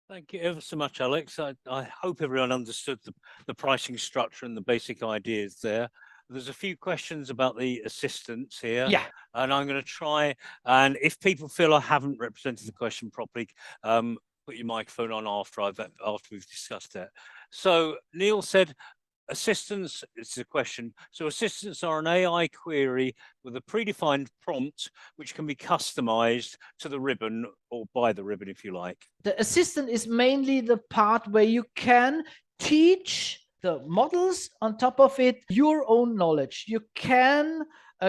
Thank you ever so much, Alex. I hope everyone understood the pricing structure and the basic ideas there. There's a few questions about the assistants here. Yeah. And I'm going to try, and if people feel I haven't represented the question properly, put your microphone on after we've discussed it. So Neil said, assistants, it's a question. So assistants are an AI query with a predefined prompt, which can be customized to the ribbon or by the ribbon, if you like. The assistant is mainly the part where you can teach the models on top of it your own knowledge. You can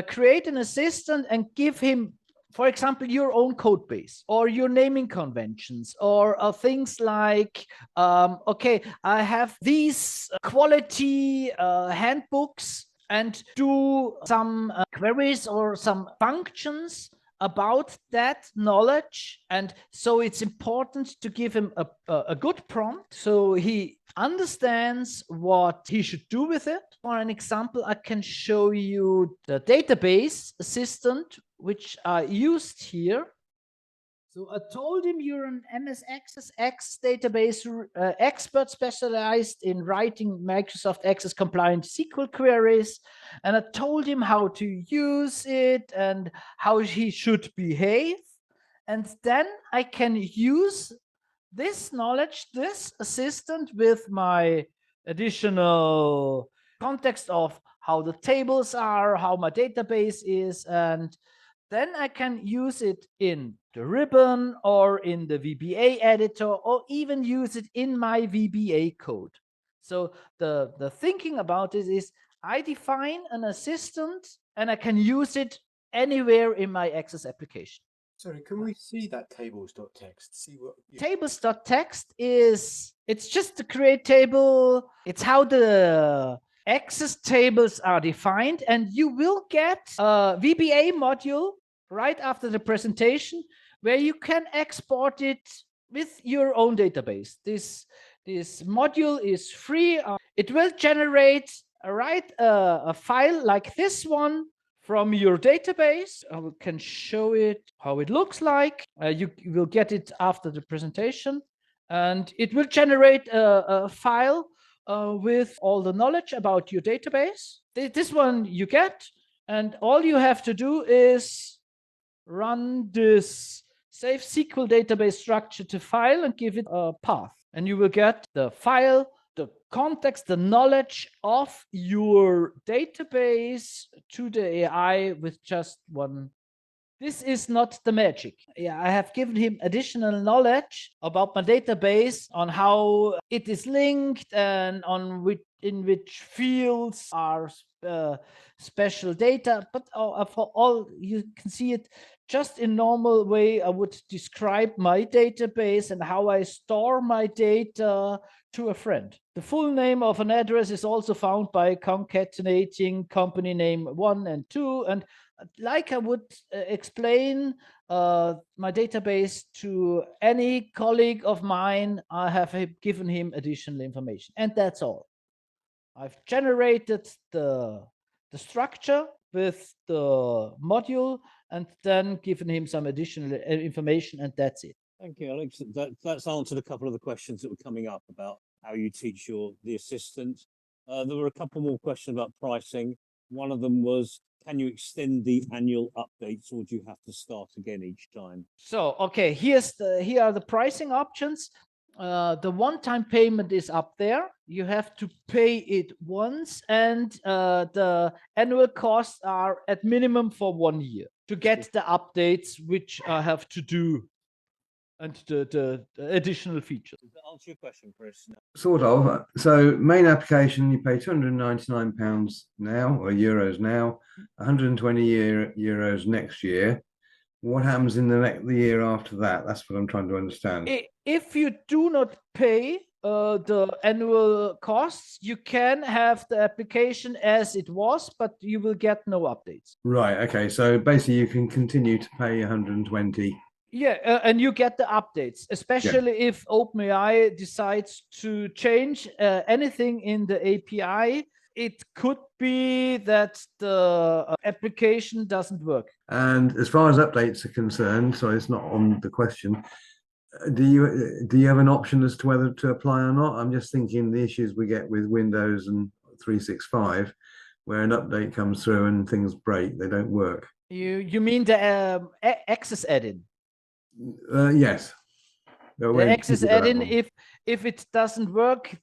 create an assistant and give him, for example, your own code base or your naming conventions or things like, okay, I have these quality handbooks and do some queries or some functions about that knowledge. And so it's important to give him a good prompt so he understands what he should do with it. For an example, I can show you the database assistant, which I used here. So I told him you're an MS Access X database expert specialized in writing Microsoft Access compliant SQL queries. And I told him how to use it and how he should behave. And then I can use this knowledge, this assistant, with my additional context of how the tables are, how my database is, and then I can use it in the ribbon or in the VBA editor, or even use it in my VBA code. So the thinking about it is I define an assistant and I can use it anywhere in my Access application. Sorry, can we see that tables.txt? See what tables.txt is, it's just to create table. It's how the Access tables are defined, and you will get a VBA module right after the presentation where you can export it with your own database. This module is free. It will generate a file like this one from your database. I can show it how it looks like. You will get it after the presentation, and it will generate a file with all the knowledge about your database. This one you get, and all you have to do is run this save SQL database structure to file and give it a path, and you will get the file, the context, the knowledge of your database to the AI with just one. This is not the magic. Yeah, I have given him additional knowledge about my database, on how it is linked and on which fields are special data. But for all, you can see it just in normal way. I would describe my database and how I store my data to a friend. The full name of an address is also found by concatenating company name 1 and 2, and like I would explain my database to any colleague of mine, I have given him additional information, and that's all. I've generated the structure with the module and then given him some additional information, and that's it. Thank you, Alex. That's answered a couple of the questions that were coming up about how you teach the assistant. There were a couple more questions about pricing. One of them was, can you extend the annual updates, or do you have to start again each time? So, okay, here are the pricing options. The one-time payment is up there. You have to pay it once, and the annual costs are at minimum for 1 year to get the updates which I have to do, and the additional features. Does that answer your question, Chris? Sort of. So main application, you pay £299 now, or euros now, 120 euros next year. What happens in the year after that? That's what I'm trying to understand. If you do not pay the annual costs, you can have the application as it was, but you will get no updates. Right. Okay. So basically, you can continue to pay 120. Yeah, and you get the updates, especially if OpenAI decides to change anything in the API. It could be that the application doesn't work. And as far as updates are concerned, so it's not on the question, do you have an option as to whether to apply or not? I'm just thinking the issues we get with Windows and 365, where an update comes through and things break, they don't work. You mean the Access add-in? Yes. The Access add-in, if it doesn't work,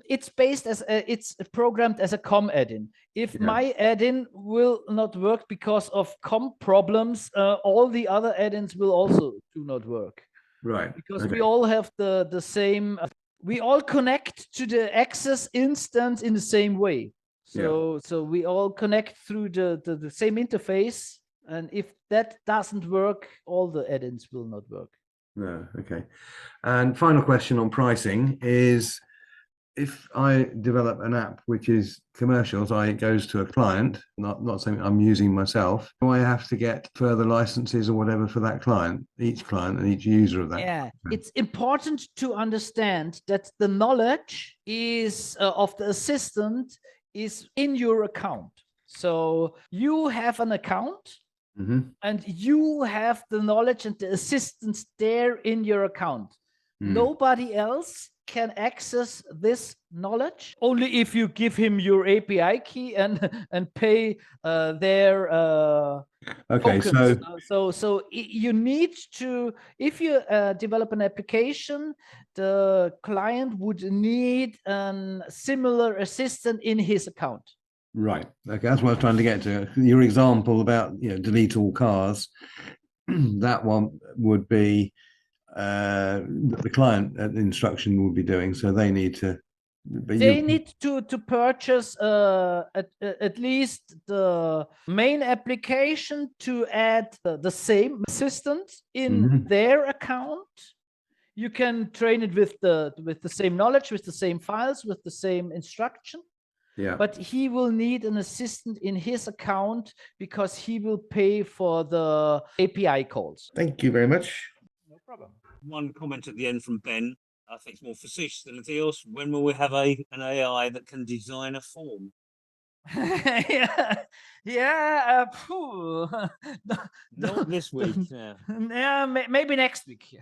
it's based as it's programmed as a COM add-in. If my add-in will not work because of COM problems, all the other add-ins will also do not work. Right. Because we all have the same. We all connect to the Access instance in the same way. So we all connect through the same interface. And if that doesn't work, all the add-ins will not work. No, okay. And final question on pricing is, if I develop an app which is commercial, so it goes to a client, not something I'm using myself, do I have to get further licenses or whatever for that client, each client and each user of that? Yeah, it's important to understand that the knowledge is of the assistant is in your account. So you have an account, and you have the knowledge and the assistance there in your account. Nobody else can access this knowledge, only if you give him your API key and pay their Okay, tokens. So you need to, if you develop an application, the client would need a similar assistant in his account. right. Okay, that's what I was trying to get to. Your example about delete all cars, that one would be the client instruction would be doing. So they need to. They need to purchase at least the main application to add the same assistant in their account. You can train it with the same knowledge, with the same files, with the same instruction. Yeah. But he will need an assistant in his account because he will pay for the API calls. Thank you very much. No problem. One comment at the end from Ben. I think it's more facetious than anything else. When will we have an AI that can design a form? Yeah. Not this week. Yeah, maybe next week. Yeah.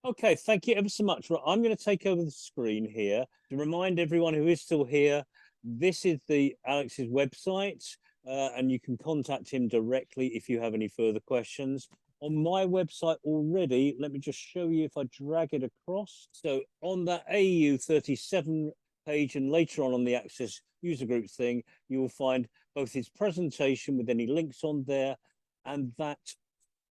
Okay, thank you ever so much. Right, I'm going to take over the screen here to remind everyone who is still here. This is Alex's website, and you can contact him directly if you have any further questions. On my website already, let me just show you if I drag it across. So on that AEU37 page and later on the Access User Groups thing, you will find both his presentation with any links on there and that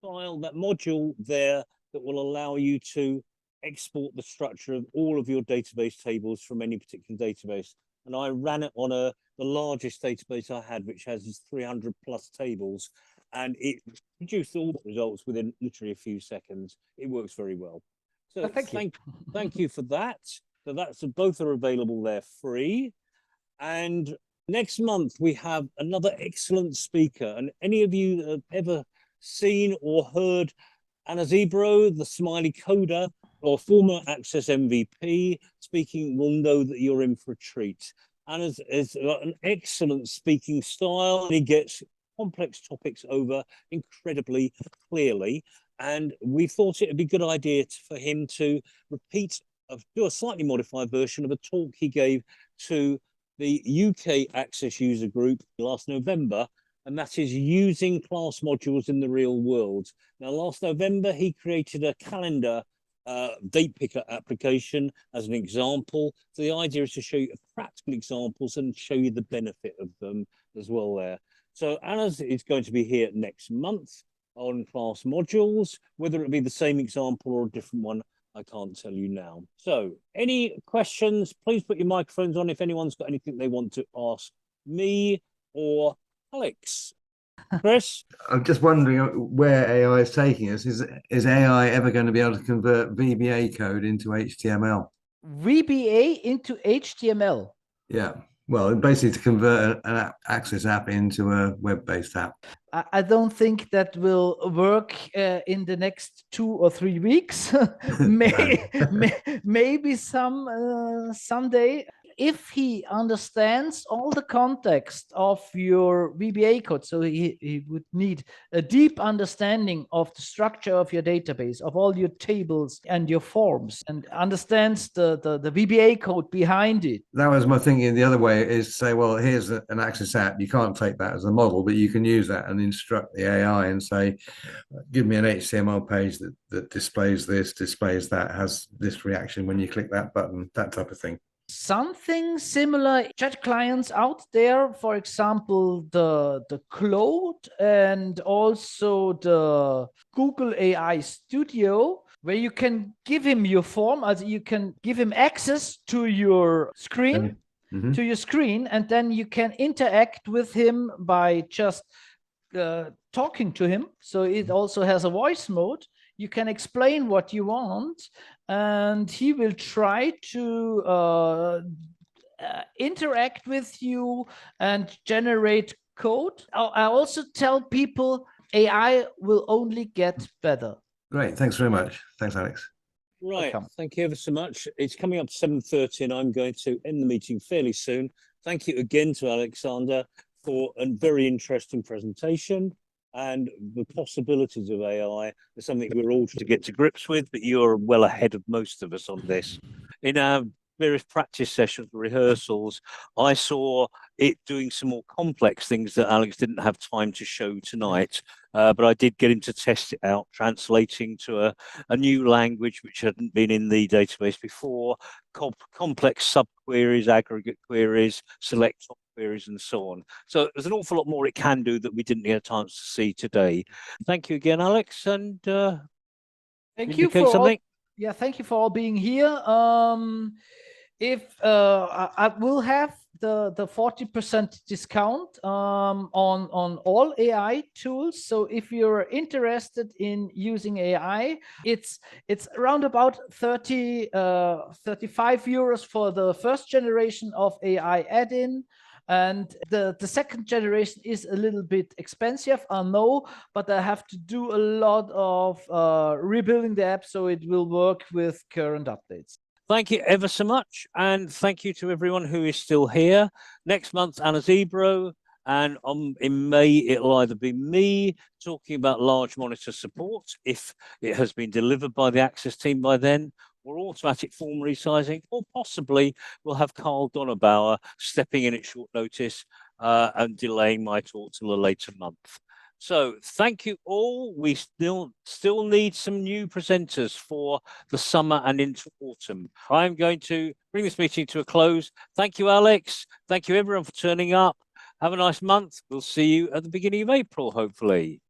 file, that module there that will allow you to export the structure of all of your database tables from any particular database. And I ran it on the largest database I had, which has 300 plus tables, and it produced all the results within literally a few seconds. It works very well. So thank you for that. So both are available there free. And next month we have another excellent speaker. And any of you that have ever seen or heard Ebro, the smiley coder, or former Access MVP speaking, will know that you're in for a treat. Anna's is an excellent speaking style, and he gets complex topics over incredibly clearly. And we thought it would be a good idea for him to do a slightly modified version of a talk he gave to the UK Access User Group last November, and that is using class modules in the real world. Now, last November, he created a calendar date picker application as an example. So the idea is to show you practical examples and show you the benefit of them as well there. So Anna's is going to be here next month on class modules. Whether it be the same example or a different one, I can't tell you now. So any questions, please put your microphones on if anyone's got anything they want to ask me or Alex. Chris? I'm just wondering where AI is taking us. Is AI ever going to be able to convert VBA code into HTML? VBA into HTML? Yeah. Well, basically to convert an Access app into a web-based app. I don't think that will work in the next 2 or 3 weeks. Maybe someday. If he understands all the context of your VBA code, so he would need a deep understanding of the structure of your database, of all your tables and your forms, and understands the VBA code behind it. That was my thinking. The other way is to say, well, here's an Access app. You can't take that as a model, but you can use that and instruct the AI and say, give me an HTML page that displays this, displays that, has this reaction when you click that button, that type of thing. Something similar, chat clients out there, for example, the Claude and also the Google AI Studio, where you can give him your form, as you can give him access to your screen, and then you can interact with him by just talking to him. So it also has a voice mode. You can explain what you want, and he will try to interact with you and generate code. I also tell people AI will only get better. Great. Thanks very much. Thanks, Alex. Right. Welcome. Thank you ever so much. It's coming up to 7:30 and I'm going to end the meeting fairly soon. Thank you again to Alexander for a very interesting presentation, and the possibilities of AI is something we're all trying to get to grips with, but you're well ahead of most of us on this. In our various practice sessions, rehearsals, I saw it doing some more complex things that Alex didn't have time to show tonight. But I did get him to test it out, translating to a new language which hadn't been in the database before, complex subqueries, aggregate queries, select queries, and so on. So there's an awful lot more it can do that we didn't get a chance to see today. Thank you again, Alex, and thank you for something. Thank you for all being here. If I will have the 40% discount on all AI tools. So if you're interested in using AI, it's around about 35 euros for the first generation of AI add-in. And the second generation is a little bit expensive, I know, but I have to do a lot of rebuilding the app so it will work with current updates. Thank you ever so much. And thank you to everyone who is still here. Next month, Anna's Ebro. And in May, it'll either be me talking about large monitor support, if it has been delivered by the Access team by then, or automatic form resizing, or possibly we'll have Carl Donnerbauer stepping in at short notice and delaying my talk till a later month. So thank you all. We still need some new presenters for the summer and into autumn. I'm going to bring this meeting to a close. Thank you, Alex. Thank you, everyone, for turning up. Have a nice month. We'll see you at the beginning of April, hopefully.